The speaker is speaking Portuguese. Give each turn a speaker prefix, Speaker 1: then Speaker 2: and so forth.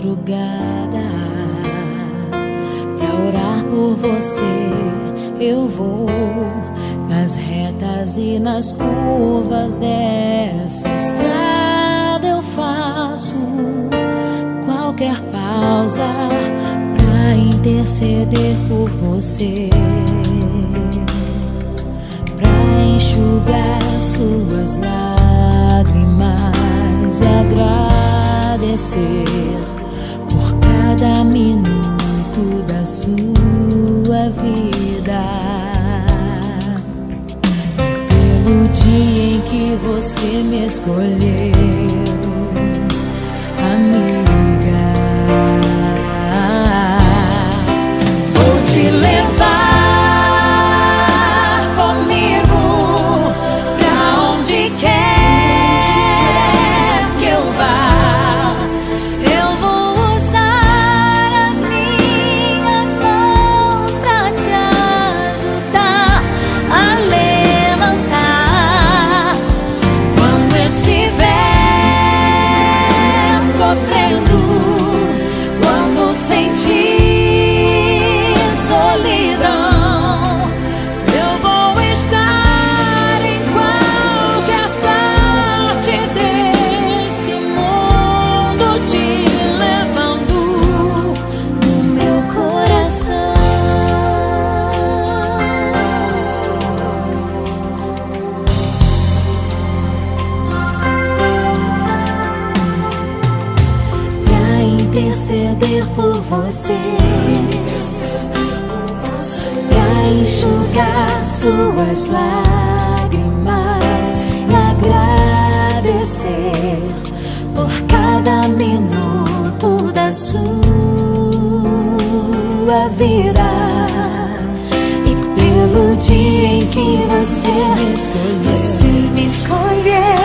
Speaker 1: madrugada. Pra orar por você eu vou nas retas e nas curvas dessa estrada. Eu faço qualquer pausa pra interceder por você, pra enxugar suas lágrimas e agradecer por cada minuto da sua vida, e pelo dia em que você me escolheu, amiga. Vou te levar comigo pra onde quer que eu vá. Eu vou usar as minhas mãos pra te ajudar a levantar quando estiver sofrendo, quando sentir solidão. Eu vou estar em qualquer parte desse mundo, te levando no meu coração. Pra interceder por você, pra enxugar suas lágrimas e agradecer por cada minuto da sua vida, e pelo dia em que você me escolheu.